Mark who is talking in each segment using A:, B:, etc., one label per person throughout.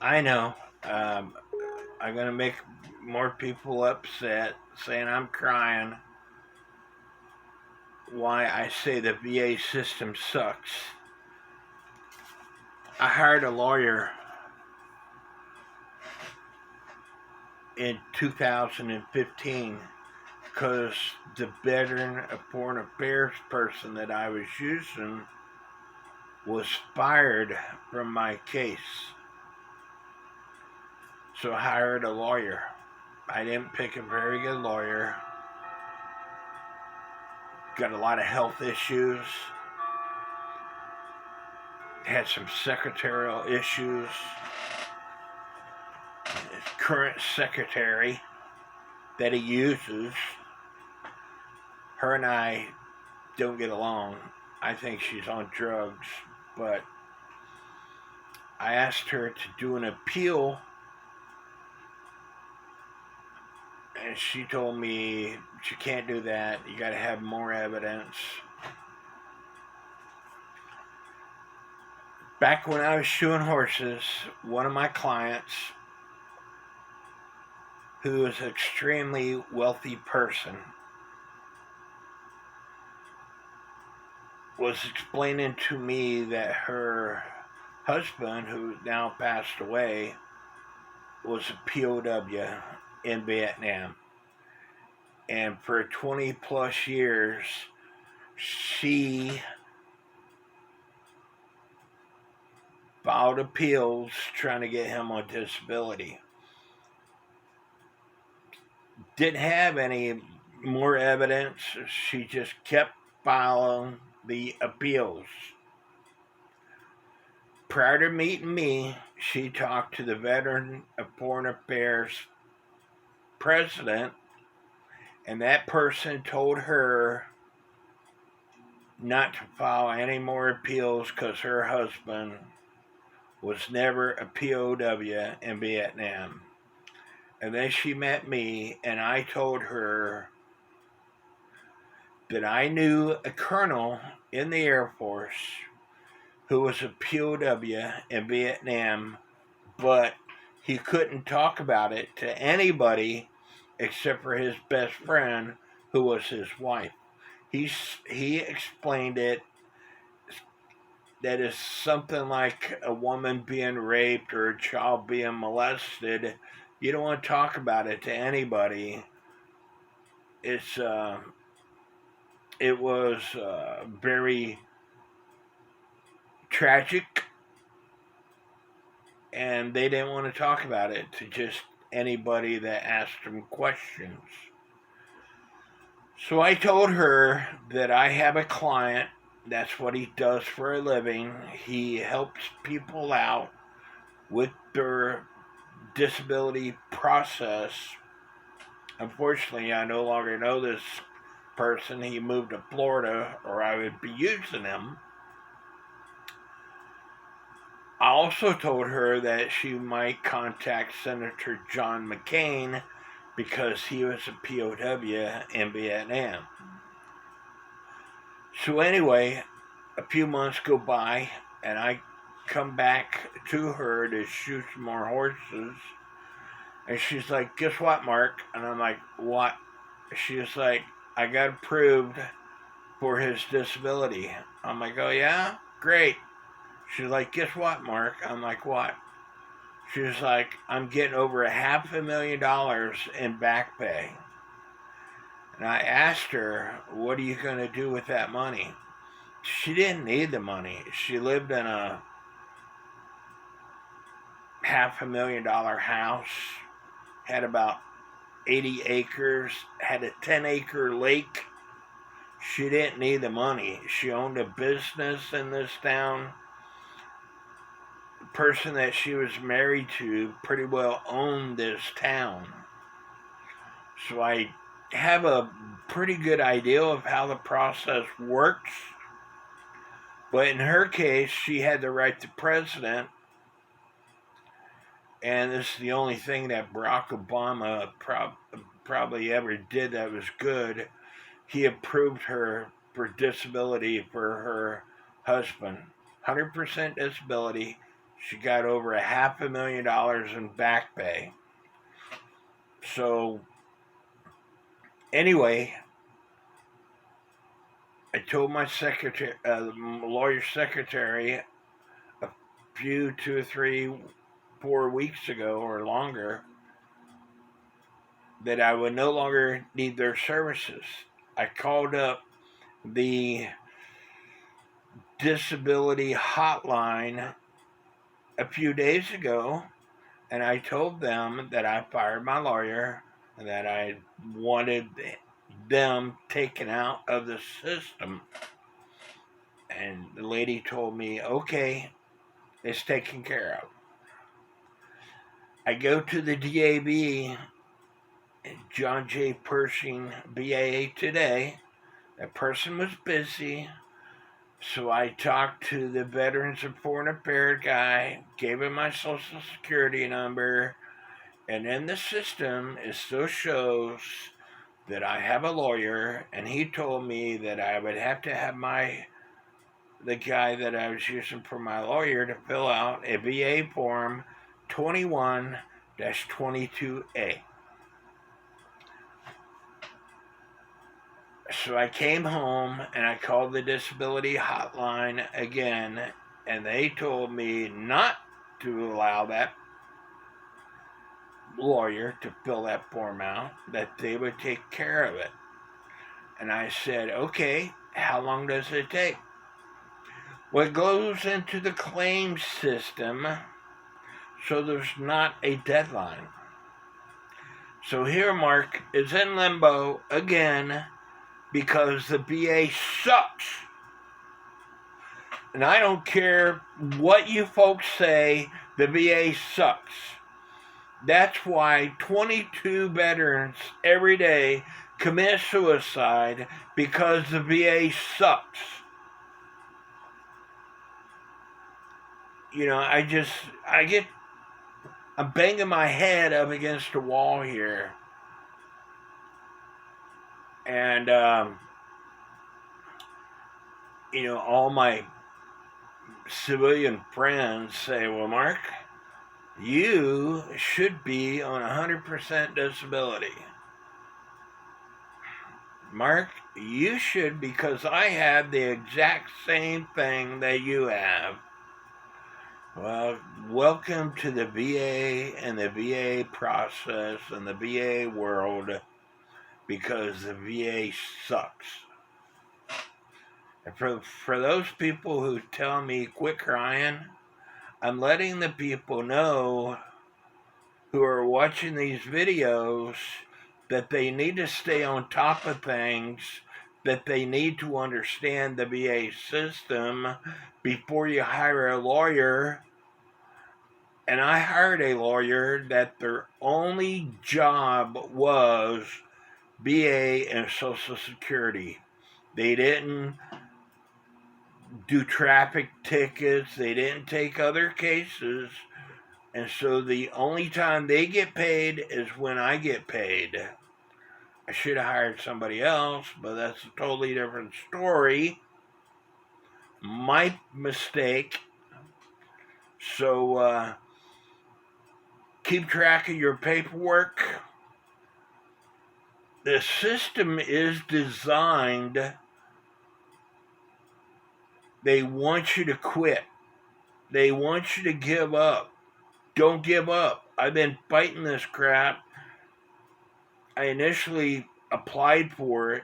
A: I know. Um, I'm gonna make more people upset, saying I'm crying. Why I say the VA system sucks. I hired a lawyer in 2015 because the Veteran of Foreign Affairs person that I was using was fired from my case. So I hired a lawyer. I didn't pick a very good lawyer. Got a lot of health issues. Had some secretarial issues. His current secretary that he uses, her and I don't get along. I think she's on drugs, but I asked her to do an appeal, and she told me she can't do that. You got to have more evidence. Back when I was shoeing horses, one of my clients, who is an extremely wealthy person, was explaining to me that her husband, who now passed away, was a POW in Vietnam. And for 20 plus years, she filed appeals trying to get him on disability. Didn't have any more evidence. She just kept filing the appeals. Prior to meeting me, she talked to the Veteran of Foreign Affairs president, and that person told her not to file any more appeals because her husband was never a POW in Vietnam. And then she met me, and I told her that I knew a colonel in the Air Force who was a POW in Vietnam, but he couldn't talk about it to anybody except for his best friend, who was his wife. He explained it that is something like a woman being raped or a child being molested. You don't want to talk about it to anybody. It's it was very tragic, and they didn't want to talk about it to just anybody that asked them questions. So I told her that I have a client. That's what he does for a living. He helps people out with their disability process. Unfortunately, I no longer know this person. He moved to Florida, or I would be using him. I also told her that she might contact Senator John McCain because he was a POW in Vietnam. So anyway, a few months go by, and I come back to her to shoot some more horses. And she's like, "Guess what, Mark?" And I'm like, "What?" She's like, "I got approved for his disability." I'm like, "Oh, yeah? Great." She's like, "Guess what, Mark?" I'm like, "What?" She's like, "I'm getting over $500,000 in back pay." And I asked her, "What are you going to do with that money?" She didn't need the money. She lived in a $500,000 house, had about 80 acres, had a 10-acre lake. She didn't need the money. She owned a business in this town. The person that she was married to pretty well owned this town. So I have a pretty good idea of how the process works. But in her case, she had the right to president, and this is the only thing that Barack Obama probably ever did that was good. He approved her for disability for her husband. 100% disability. She got over $500,000 in back pay. So, anyway, I told my secretary, lawyer secretary, a few, 2 or 3, 4 weeks ago or longer, that I would no longer need their services. I called up the disability hotline a few days ago, and I told them that I fired my lawyer and that I wanted them taken out of the system. And the lady told me, okay, it's taken care of. I go to the DAB, John J. Pershing BAA today. That person was busy, so I talked to the Veterans and Foreign Affairs guy, gave him my social security number, and in the system it still shows that I have a lawyer, and he told me that I would have to have the guy that I was using for my lawyer to fill out a VA form 21-22A. So I came home and I called the disability hotline again, and they told me not to allow that lawyer to fill that form out, that they would take care of it. And I said, okay, how long does it take? Well, it goes into the claims system, so there's not a deadline. So here, Mark is in limbo again because the VA sucks. And I don't care what you folks say, the VA sucks. That's why 22 veterans every day commit suicide, because the VA sucks. You know, I'm banging my head up against the wall here. And, you know, all my civilian friends say, well, Mark, you should be on 100% disability. Mark, you should, because I have the exact same thing that you have. Well, welcome to the VA and the VA process and the VA world, because the VA sucks. And for those people who tell me quit crying, I'm letting the people know who are watching these videos that they need to stay on top of things, that they need to understand the VA system before you hire a lawyer. And I hired a lawyer that their only job was VA and Social Security. They didn't do traffic tickets. They didn't take other cases. And so the only time they get paid is when I get paid. I should have hired somebody else, but that's a totally different story. My mistake. So keep track of your paperwork. The system is designed. They want you to quit. They want you to give up. Don't give up. I've been fighting this crap. I initially applied for it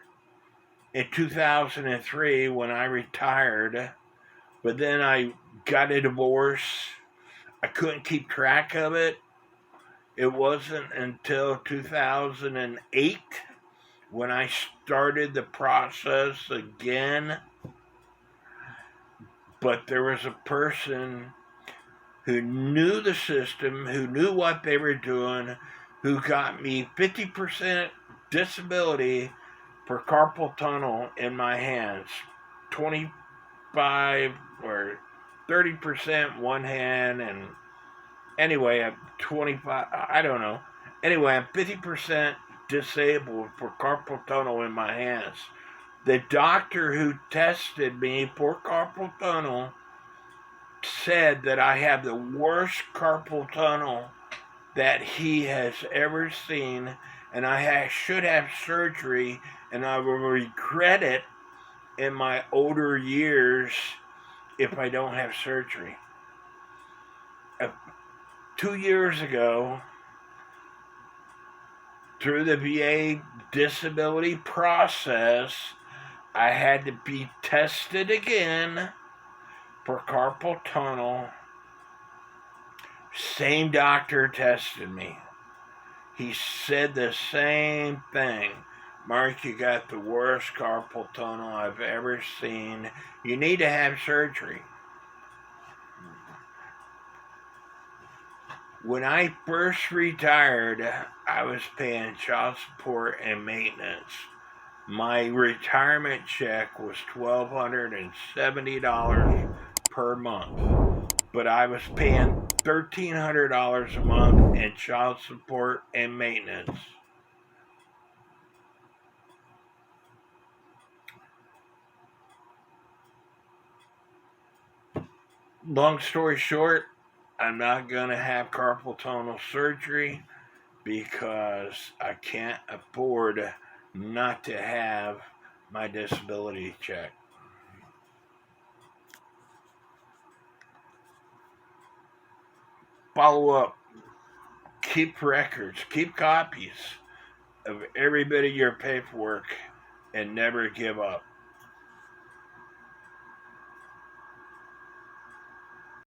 A: in 2003 when I retired, but then I got a divorce. I couldn't keep track of it. It wasn't until 2008 when I started the process again. But there was a person who knew the system, who knew what they were doing, who got me 50% disability for carpal tunnel in my hands. 25 or 30% one hand, and anyway, I'm 25, I don't know. Anyway, I'm 50% disabled for carpal tunnel in my hands. The doctor who tested me for carpal tunnel said that I have the worst carpal tunnel that he has ever seen, and I should have surgery, and I will regret it in my older years if I don't have surgery. 2 years ago, through the VA disability process, I had to be tested again for carpal tunnel. Same doctor tested me. He said the same thing. Mark, you got the worst carpal tunnel I've ever seen. You need to have surgery. When I first retired, I was paying child support and maintenance. My retirement check was $1,270 per month, but I was paying $1,300 a month in child support and maintenance. Long story short, I'm not going to have carpal tunnel surgery because I can't afford not to have my disability check. Follow up. Keep records. Keep copies of every bit of your paperwork and never give up.